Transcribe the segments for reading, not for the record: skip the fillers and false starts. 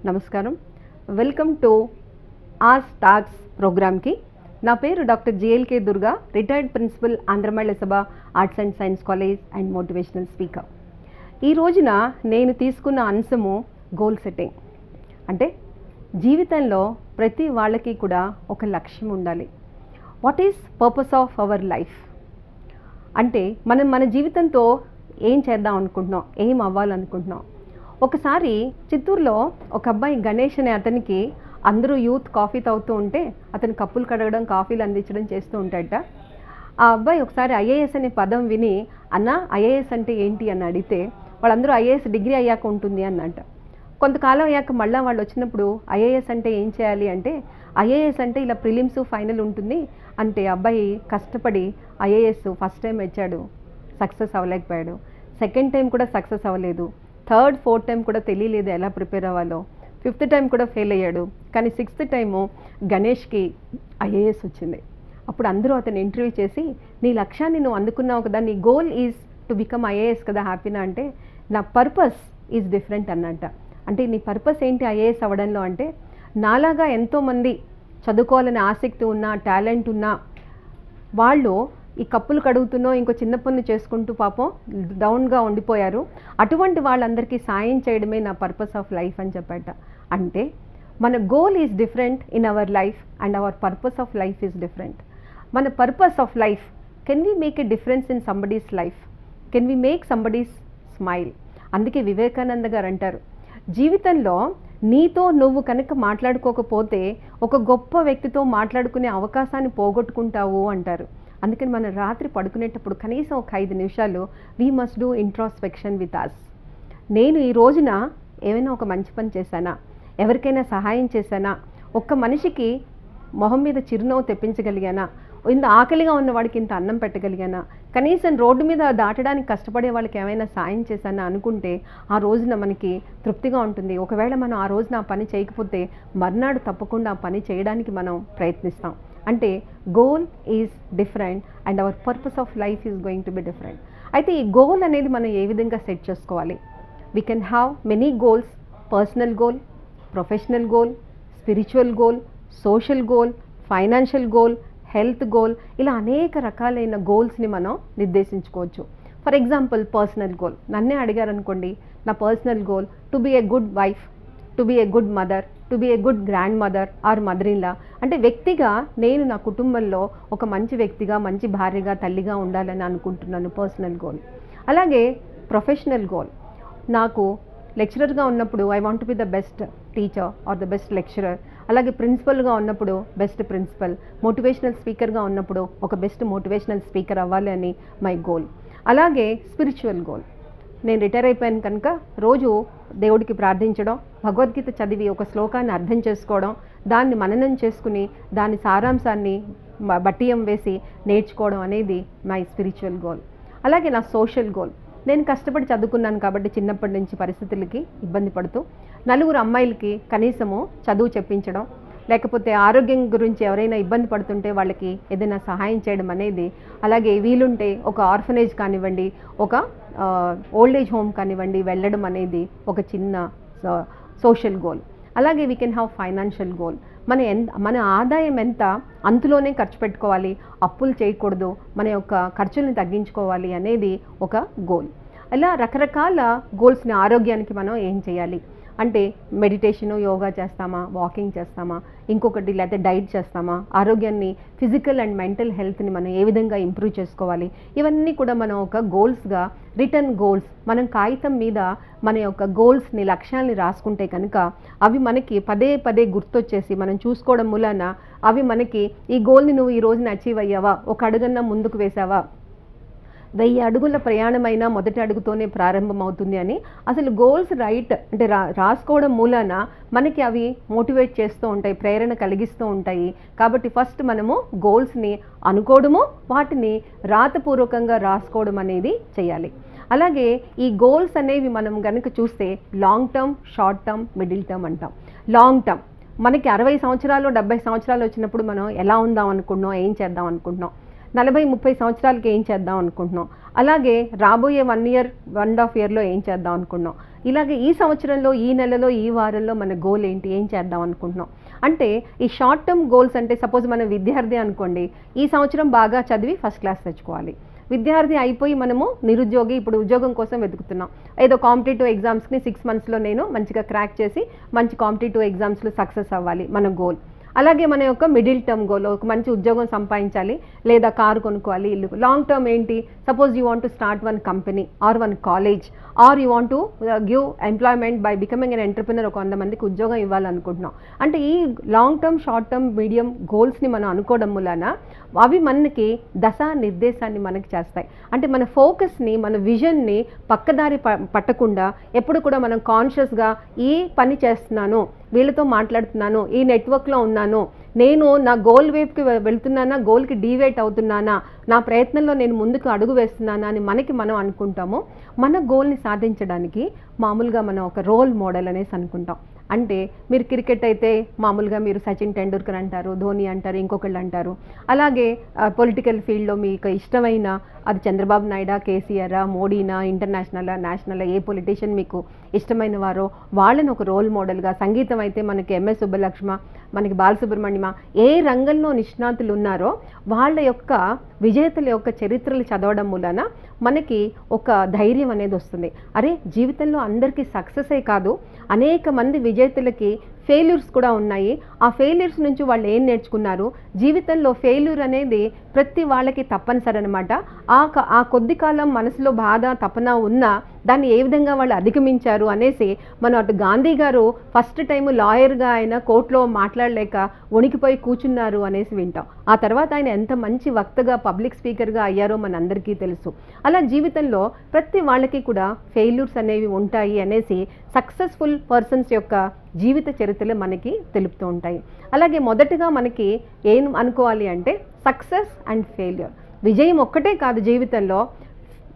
నమస్కారం. Welcome to ask talks ప్రోగ్రామ్కి. నా పేరు doctor జిఎల్కే Durga, retired principal ఆంధ్రమహిళ Sabha arts and science college and motivational speaker. ఈ రోజున నేను తీసుకున్న అంశము గోల్ సెట్టింగ్. అంటే జీవితంలో ప్రతి వాళ్ళకి కూడా ఒక లక్ష్యం ఉండాలి. What is purpose of our life? అంటే మనం మన జీవితంతో ఏం చేద్దాం అనుకుంటున్నాం, ఏం అవ్వాలనుకుంటున్నాం. ఒకసారి చిత్తూరులో ఒక అబ్బాయి గణేష్ అనే అతనికి అందరూ యూత్ కాఫీ తాగుతూ ఉంటే అతను కప్పులు కడగడం, కాఫీలు అందించడం చేస్తూ ఉంటాడట. ఆ అబ్బాయి ఒకసారి ఐఏఎస్ అనే పదం విని, అన్న ఐఏఎస్ అంటే ఏంటి అని అడిగితే వాళ్ళందరూ ఐఏఎస్ డిగ్రీ అయ్యాక ఉంటుంది అన్నట. కొంతకాలం అయ్యాక మళ్ళీ వాళ్ళు వచ్చినప్పుడు ఐఏఎస్ అంటే ఏం చేయాలి అంటే, ఐఏఎస్ అంటే ఇలా ప్రిలిమ్స్ ఫైనల్ ఉంటుంది అంటే అబ్బాయి కష్టపడి ఐఏఎస్ ఫస్ట్ టైం వచ్చాడు, సక్సెస్ అవ్వలేకపోయాడు. సెకండ్ టైం కూడా సక్సెస్ అవ్వలేదు. థర్డ్, ఫోర్త్ టైం కూడా తెలియలేదు ఎలా ప్రిపేర్ అవ్వాలో. ఫిఫ్త్ టైం కూడా ఫెయిల్ అయ్యాడు. కానీ సిక్స్త్ టైము గణేష్కి ఐఏఎస్ వచ్చింది. అప్పుడు అందరూ అతను ఇంటర్వ్యూ చేసి, నీ లక్ష్యాన్ని నువ్వు అందుకున్నావు కదా, నీ goal is to become IAS కదా, హ్యాపీనా అంటే, నా పర్పస్ ఈజ్ డిఫరెంట్ అన్నట్ట. అంటే నీ పర్పస్ ఏంటి ఐఏఎస్ అవ్వడంలో అంటే, నాలాగా ఎంతోమంది చదువుకోవాలని ఆసక్తి ఉన్న, టాలెంట్ ఉన్న వాళ్ళు ఈ కప్పులు కడుగుతున్నో ఇంకో చిన్న పనులు చేసుకుంటూ పాపం డౌన్గా ఉండిపోయారు. అటువంటి వాళ్ళందరికీ సాయం చేయడమే నా పర్పస్ ఆఫ్ లైఫ్ అని చెప్పాట. అంటే మన goal is different in our life and our purpose of life is different. మన purpose of life, can we make a difference in somebody's life, can we make somebody's smile. అందుకే వివేకానంద గారు అంటారు, జీవితంలో నీతో నువ్వు కనుక మాట్లాడుకోకపోతే ఒక గొప్ప వ్యక్తితో మాట్లాడుకునే అవకాశాన్ని పోగొట్టుకుంటావు అంటారు. అందుకని మనం రాత్రి పడుకునేటప్పుడు కనీసం ఒక 5 నిమిషాలు we must do introspection with us. నేను ఈ రోజున ఏమైనా ఒక మంచి పని చేశానా, ఎవరికైనా సహాయం చేశానా, ఒక్క మనిషికి మొహం మీద చిరునవ్వు తెప్పించగలిగానా, ఇంత ఆకలిగా ఉన్న వాడికి ఇంత అన్నం పెట్టగలిగానా, కనీసం రోడ్డు మీద దాటడానికి కష్టపడే వాళ్ళకి ఏమైనా సాయం చేశానా అనుకుంటే ఆ రోజున మనకి తృప్తిగా ఉంటుంది. ఒకవేళ మనం ఆ రోజున ఆ పని చేయకపోతే మర్నాడు తప్పకుండా ఆ పని చేయడానికి మనం ప్రయత్నిస్తాం. అంటే goal is different and our purpose of life is going to be different. అయితే ఈ గోల్ అనేది మనం ఏ విధంగా సెట్ చేసుకోవాలి? We can have many goals. Personal goal, professional goal, spiritual goal, social goal, financial goal, health goal, ఇలా అనేక రకాలైన గోల్స్ని మనం నిర్దేశించుకోవచ్చు. ఫర్ ఎగ్జాంపుల్ పర్సనల్ గోల్ నన్నే అడిగారనుకోండి, నా personal goal to be a good wife, to be a good mother, to be a good grand mother or mother in law. అంటే వ్యక్తిగా నేను నా కుటుంబంలో ఒక మంచి వ్యక్తిగా, మంచి భార్యగా, తల్లిగా ఉండాలని అనుకుంటున్నాను, పర్సనల్ గోల్. అలాగే ప్రొఫెషనల్ గోల్, నాకు లెక్చరర్గా ఉన్నప్పుడు I want to be the best teacher or the best lecturer. అలాగే ప్రిన్సిపల్గా ఉన్నప్పుడు బెస్ట్ ప్రిన్సిపల్, మోటివేషనల్ స్పీకర్గా ఉన్నప్పుడు ఒక బెస్ట్ మోటివేషనల్ స్పీకర్ అవ్వాలి అని మై గోల్. అలాగే స్పిరిచువల్ గోల్, నేను రిటైర్ అయిపోయాను కనుక రోజు దేవుడికి ప్రార్థించడం, భగవద్గీత చదివి ఒక శ్లోకాన్ని అర్థం చేసుకోవడం, దాన్ని మననం చేసుకుని దాని సారాంశాన్ని బట్టియం వేసి నేర్చుకోవడం అనేది మై స్పిరిచువల్ గోల్. అలాగే నా సోషల్ గోల్, నేను కష్టపడి చదువుకున్నాను కాబట్టి చిన్నప్పటి నుంచి పరిస్థితులకి ఇబ్బంది పడుతూ నలుగురు అమ్మాయిలకి కనీసము చదువు చెప్పించడం, లేకపోతే ఆరోగ్యం గురించి ఎవరైనా ఇబ్బంది పడుతుంటే వాళ్ళకి ఏదైనా సహాయం చేయడం అనేది, అలాగే వీలుంటే ఒక ఆర్ఫనేజ్ కానివ్వండి, ఒక ఓల్డ్ ఏజ్ హోమ్ కానివ్వండి వెళ్ళడం అనేది ఒక చిన్న సోషల్ గోల్. అలాగే we can have financial goal, మన ఆదాయం ఎంత అంతులోనే ఖర్చు పెట్టుకోవాలి, అప్పులు చేయకూడదు, మన యొక్క ఖర్చుల్ని తగ్గించుకోవాలి అనేది ఒక గోల్. అలా రకరకాల గోల్స్ని, ఆరోగ్యానికి మనం ఏం చేయాలి అంటే మెడిటేషను, యోగా చేస్తామా, వాకింగ్ చేస్తామా, ఇంకొకటి లేకపోతే డైట్ చేస్తామా, ఆరోగ్యాన్ని, ఫిజికల్ అండ్ మెంటల్ హెల్త్ని మనం ఏ విధంగా ఇంప్రూవ్ చేసుకోవాలి, ఇవన్నీ కూడా మనం ఒక గోల్స్గా, రిటర్న్ గోల్స్, మనం కాగితం మీద మన యొక్క గోల్స్ని, లక్ష్యాలని రాసుకుంటే కనుక అవి మనకి పదే పదే గుర్తొచ్చేసి మనం చూసుకోవడం మూలాన అవి మనకి ఈ గోల్ని నువ్వు ఈ రోజున అచీవ్ అయ్యావా, ఒక అడుగన్నా ముందుకు వేసావా, 1000 అడుగుల ప్రయాణమైనా మొదటి అడుగుతోనే ప్రారంభమవుతుంది అని అసలు గోల్స్ రైట్ అంటే రాసుకోవడం మూలాన మనకి అవి మోటివేట్ చేస్తూ ఉంటాయి, ప్రేరణ కలిగిస్తూ ఉంటాయి. కాబట్టి ఫస్ట్ మనము గోల్స్ని అనుకోవడము, వాటిని రాతపూర్వకంగా రాసుకోవడం అనేది చేయాలి. అలాగే ఈ గోల్స్ అనేవి మనం కనుక చూస్తే long term, short term, middle term అంటాం. లాంగ్ టర్మ్ మనకి 60 సంవత్సరాలు 70 సంవత్సరాలు వచ్చినప్పుడు మనం ఎలా ఉందాం అనుకుంటున్నాం, ఏం చేద్దాం అనుకుంటున్నాం. 40-30 సంవత్సరాలకి ఏం చేద్దాం అనుకుంటున్నాం, అలాగే రాబోయే 1 ఇయర్ 1.5 ఇయర్లో ఏం చేద్దాం అనుకుంటున్నాం, ఇలాగే ఈ సంవత్సరంలో, ఈ నెలలో, ఈ వారంలో మన గోల్ ఏంటి, ఏం చేద్దాం అనుకుంటున్నాం. అంటే ఈ షార్ట్ టర్మ్ గోల్స్ అంటే సపోజ్ మనం విద్యార్థి అనుకోండి, ఈ సంవత్సరం బాగా చదివి ఫస్ట్ క్లాస్ తెచ్చుకోవాలి. విద్యార్థి అయిపోయి మనము నిరుద్యోగి, ఇప్పుడు ఉద్యోగం కోసం వెతుకుతున్నాం. ఏదో కాంపిటేటివ్ ఎగ్జామ్స్ని 6 మంత్స్లో నేను మంచిగా క్రాక్ చేసి మంచి కాంపిటేటివ్ ఎగ్జామ్స్లో సక్సెస్ అవ్వాలి మన గోల్. అలాగే మన యొక్క మిడిల్ టర్మ్ గోల్, ఒక మంచి ఉద్యోగం సంపాదించాలి, లేదా కారు కొనుక్కోవాలి, ఇల్లు. లాంగ్ టర్మ్ ఏంటి, suppose you want to start 1 company or 1 college or you want to give employment by becoming an entrepreneur, ఒక 100 మందికి ఉద్యోగం ఇవ్వాలనుకుంటున్నాం. అంటే ఈ long term, short term, medium గోల్స్ని మనం అనుకోవడం వలన అవి మనకి దశా నిర్దేశాన్ని మనకి చేస్తాయి. అంటే మన ఫోకస్ని, మన విజన్ని పక్కదారి పట్టకుండా ఎప్పుడు కూడా మనం కాన్షియస్గా ఈ పని చేస్తున్నాను, వీళ్ళతో మాట్లాడుతున్నాను, ఈ నెట్వర్క్లో ఉన్నాను, నేను నా గోల్ వైపుకి వెళ్తున్నానా, గోల్కి డీవేట్ అవుతున్నానా, నా ప్రయత్నంలో నేను ముందుకు అడుగు వేస్తున్నానా అని మనకి మనం అనుకుంటాము. మన గోల్ని సాధించడానికి మామూలుగా మనం ఒక రోల్ మోడల్ అనేసి అనుకుంటాం. అంటే మీరు క్రికెట్ అయితే మామూలుగా మీరు సచిన్ టెండూల్కర్ అంటారు, ధోని అంటారు, ఇంకొకళ్ళు అంటారు. అలాగే పొలిటికల్ ఫీల్డ్లో మీకు ఇష్టమైన, అది చంద్రబాబు నాయుడా, కేసీఆర్, మోడీనా, ఇంటర్నేషనల్, నేషనల్, ఏ పొలిటీషియన్ మీకు ఇష్టమైన వారో వాళ్ళని ఒక రోల్ మోడల్గా, సంగీతం అయితే మనకి ఎంఎస్ సుబ్బలక్ష్మ, మనకి బాలసుబ్రహ్మణ్యమ, ఏ రంగంలో నిష్ణాతులు ఉన్నారో వాళ్ళ యొక్క విజేతల యొక్క చరిత్రలు చదవడం వలన మనకి ఒక ధైర్యం అనేది వస్తుంది. అరే, జీవితంలో అందరికీ సక్సెసే కాదు, అనేక మంది విజేతలకి ఫెయిల్యూర్స్ కూడా ఉన్నాయి. ఆ ఫెయిల్యూర్స్ నుంచి వాళ్ళు ఏం నేర్చుకున్నారు, జీవితంలో ఫెయిల్యూర్ అనేది ప్రతి వాళ్ళకి తప్పనిసరి అనమాట. ఆ కొద్ది కాలం మనసులో బాధ, తపన ఉన్నా దాన్ని ఏ విధంగా వాళ్ళు అధిగమించారు అనేసి మనం అటు గాంధీ గారు ఫస్ట్ టైం లాయర్గా ఆయన కోర్టులో మాట్లాడలేక వణికిపోయి కూర్చున్నారు అనేసి వింటాం. ఆ తర్వాత ఆయన ఎంత మంచి వక్తగా, పబ్లిక్ స్పీకర్గా అయ్యారో మనందరికీ తెలుసు. అలా జీవితంలో ప్రతి వాళ్ళకి కూడా ఫెయిల్యూర్స్ అనేవి ఉంటాయి అనేసి సక్సెస్ఫుల్ పర్సన్స్ యొక్క జీవిత చరిత్రలు మనకి తెలుపుతూ ఉంటాయి. అలాగే మొదటగా మనకి ఏం అనుకోవాలి అంటే సక్సెస్ అండ్ ఫెయిల్యూర్. విజయం ఒక్కటే కాదు జీవితంలో,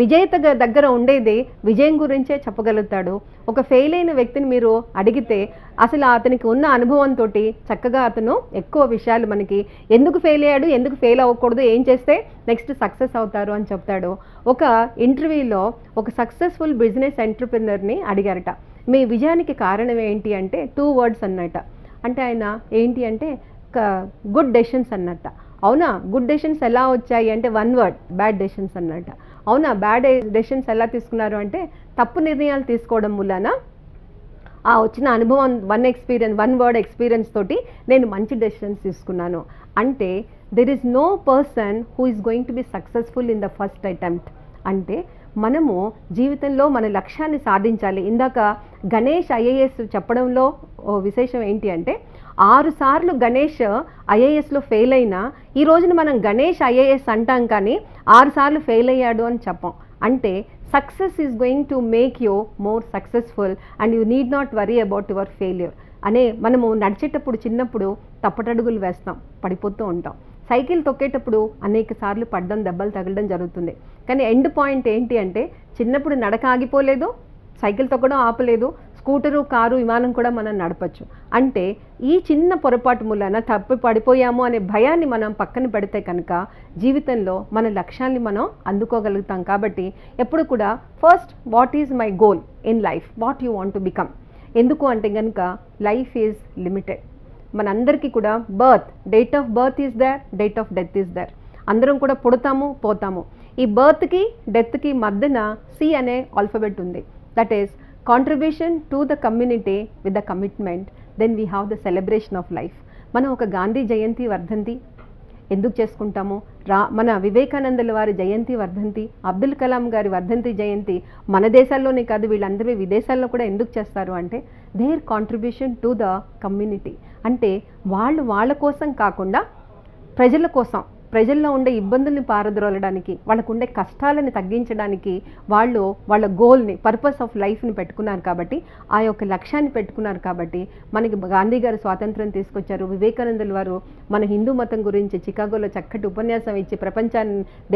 విజేత దగ్గర ఉండేది విజయం గురించే చెప్పగలుగుతాడు. ఒక ఫెయిల్ అయిన వ్యక్తిని మీరు అడిగితే అసలు అతనికి ఉన్న అనుభవంతో చక్కగా అతను ఎక్కువ విషయాలు మనకి ఎందుకు ఫెయిల్ అయ్యాడు, ఎందుకు ఫెయిల్ అవ్వకూడదు, ఏం చేస్తే నెక్స్ట్ సక్సెస్ అవుతారు అని చెప్తాడు. ఒక ఇంటర్వ్యూలో ఒక సక్సెస్ఫుల్ బిజినెస్ ఎంటర్ప్రినర్ని అడిగారట, మీ విజయానికి కారణం ఏంటి అంటే 2 words అన్నట. అంటే ఆయన ఏంటి అంటే గుడ్ డెసిషన్స్ అన్నట్ట. అవునా, గుడ్ డెసిషన్స్ ఎలా వచ్చాయి అంటే 1 word, బ్యాడ్ డెసిషన్స్ అన్నట్ట. అవునా, బ్యాడ్ డెసిషన్స్ ఎలా తీసుకున్నారు అంటే తప్పు నిర్ణయాలు తీసుకోవడం వలన ఆ వచ్చిన అనుభవం, 1 word ఎక్స్పీరియన్స్ తోటి నేను మంచి డెసిషన్స్ తీసుకున్నాను. అంటే there is no person who is going to be successful in the first attempt. అంటే మనము జీవితంలో మన లక్ష్యాన్ని సాధించాలి. ఇందాక గణేష్ ఐఏఎస్ చెప్పడంలో విశేషం ఏంటి అంటే 6 సార్లు గణేష్ ఐఏఎస్లో ఫెయిల్ అయినా ఈ రోజున మనం గణేష్ ఐఏఎస్ అంటాం, కానీ 6 సార్లు ఫెయిల్ అయ్యాడు అని చెప్పాం. అంటే success is going to make you more successful and you need not worry about your failure. అనే మనము నడిచేటప్పుడు చిన్నప్పుడు తప్పటడుగులు వేస్తాం, పడిపోతూ ఉంటాం. సైకిల్ తొక్కేటప్పుడు అనేక సార్లు పడ్డం, దెబ్బలు తగలడం జరుగుతుంది. కానీ ఎండ్ పాయింట్ ఏంటి అంటే చిన్నప్పుడు నడక ఆగిపోలేదు, సైకిల్ తొక్కడం ఆపలేదు, స్కూటరు, కారు, విమానం కూడా మనం నడపచ్చు. అంటే ఈ చిన్న పొరపాటు మూలన తప్పి పడిపోయాము అనే భయాన్ని మనం పక్కన పెడితే కనుక జీవితంలో మన లక్ష్యాన్ని మనం అందుకోగలుగుతాం. కాబట్టి ఎప్పుడు కూడా first what is my goal in life, what you want to become. ఎందుకు అంటే కనుక లైఫ్ ఈజ్ లిమిటెడ్. మనందరికీ కూడా date of birth is there, date of death is there. అందరం కూడా పుడతాము, పోతాము. ఈ బర్త్కి డెత్కి మధ్యన సి అనే ఆల్ఫబెట్ ఉంది. That is contribution to the community with the commitment, then we have the celebration of life. మనం ఒక గాంధీ జయంతి, వర్ధంతి ఎందుకు చేసుకుంటాము, మన వివేకానందుల వారి జయంతి, వర్ధంతి, అబ్దుల్ కలాం గారి వర్ధంతి, జయంతి మన దేశాల్లోనే కాదు వీళ్ళందరూ విదేశాల్లో కూడా ఎందుకు చేస్తారు అంటే there contribution to the community. అంటే వాళ్ళు వాళ్ళ కోసం కాకుండా ప్రజల కోసం, ప్రజల్లో ఉండే ఇబ్బందుల్ని పారద్రోలడానికి, వాళ్ళకు ఉండే కష్టాలను తగ్గించడానికి వాళ్ళు వాళ్ళ గోల్ని, పర్పస్ ఆఫ్ లైఫ్ని పెట్టుకున్నారు. కాబట్టి ఆ యొక్క లక్ష్యాన్ని పెట్టుకున్నారు. కాబట్టి మనకి గాంధీ గారు స్వాతంత్రం తీసుకొచ్చారు. వివేకానందుల వారు మన హిందూ మతం గురించి చికాగోలో చక్కటి ఉపన్యాసం ఇచ్చి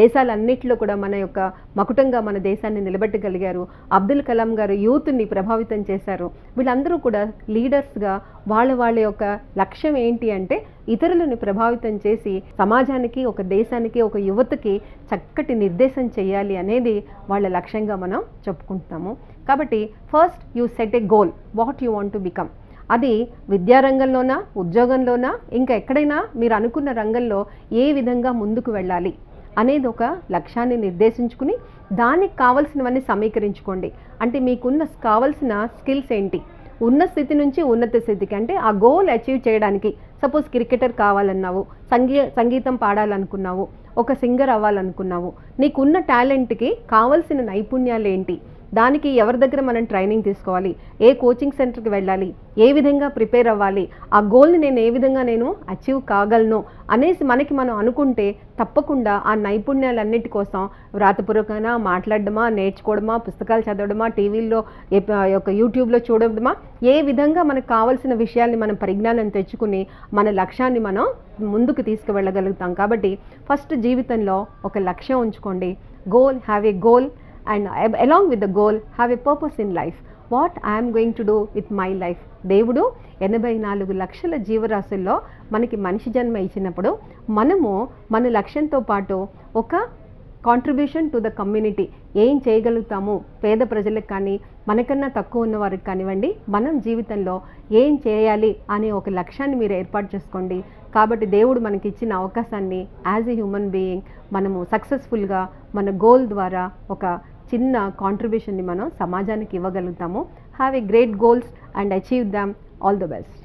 దేశాలన్నింటిలో కూడా మన యొక్క మకుటంగా మన దేశాన్ని నిలబెట్టగలిగారు. అబ్దుల్ కలాం గారు యూత్ని ప్రభావితం చేశారు. వీళ్ళందరూ కూడా లీడర్స్గా వాళ్ళ యొక్క లక్ష్యం ఏంటి అంటే ఇతరులను ప్రభావితం చేసి సమాజానికి ఒక దేశానికి, ఒక యువతకి చక్కటి నిర్దేశం చేయాలి అనేది వాళ్ళ లక్ష్యంగా మనం చెప్పుకుంటున్నాము. కాబట్టి first you set A goal, what you want to become. అది విద్యారంగంలోనా, ఉద్యోగంలోనా, ఇంకా ఎక్కడైనా మీరు అనుకున్న రంగంలో ఏ విధంగా ముందుకు వెళ్ళాలి అనేది ఒక లక్ష్యాన్ని నిర్దేశించుకుని దానికి కావాల్సినవన్నీ సమీకరించుకోండి. అంటే మీకున్న కావాల్సిన స్కిల్స్ ఏంటి, ఉన్న స్థితి నుంచి ఉన్నత స్థితికి, అంటే ఆ గోల్ అచీవ్ చేయడానికి. సపోజ్ క్రికెటర్ కావాలన్నావు, సంగీతం పాడాలనుకున్నావు, ఒక సింగర్ అవ్వాలనుకున్నావు, నీకున్న టాలెంట్కి కావాల్సిన నైపుణ్యాలు ఏంటి, దానికి ఎవరి దగ్గర మనం ట్రైనింగ్ తీసుకోవాలి, ఏ కోచింగ్ సెంటర్కి వెళ్ళాలి, ఏ విధంగా ప్రిపేర్ అవ్వాలి, ఆ గోల్ని నేను ఏ విధంగా నేను అచీవ్ కాగలను అనేసి మనకి మనం అనుకుంటే తప్పకుండా ఆ నైపుణ్యాలన్నిటి కోసం వ్రాతపూర్వకంగా మాట్లాడడమా, నేర్చుకోవడమా, పుస్తకాలు చదవడమా, టీవీల్లో యూట్యూబ్లో చూడడమా, ఏ విధంగా మనకు కావాల్సిన విషయాల్ని మనం పరిజ్ఞానం తెచ్చుకుని మన లక్ష్యాన్ని మనం ముందుకు తీసుకువెళ్ళగలుగుతాం. కాబట్టి ఫస్ట్ జీవితంలో ఒక లక్ష్యం ఉంచుకోండి. Goal, have a goal, and along with the goal have a purpose in life. What I am going to do with my life. దేవుడు 84 లక్షల జీవరాశుల్లో మనకి మనిషి జన్మ ఇచ్చినప్పుడు మనము మన లక్ష్యంతో పాటు ఒక కాంట్రిబ్యూషన్ టు ద కమ్యూనిటీ ఏం చేయగలుగుతాము, పేద ప్రజలకు కానీ మనకన్నా తక్కువ ఉన్న వారికి కానివ్వండి, మనం జీవితంలో ఏం చేయాలి అనే ఒక లక్ష్యాన్ని మీరు ఏర్పాటు చేసుకోండి. కాబట్టి దేవుడు మనకి ఇచ్చిన అవకాశాన్ని యాజ్ ఎ హ్యూమన్ బీయింగ్ మనము సక్సెస్ఫుల్గా మన గోల్ ద్వారా ఒక చిన్న కాంట్రిబ్యూషన్ని మనం సమాజానికి ఇవ్వగలుగుతాము. Have a great goals and achieve them. All the best.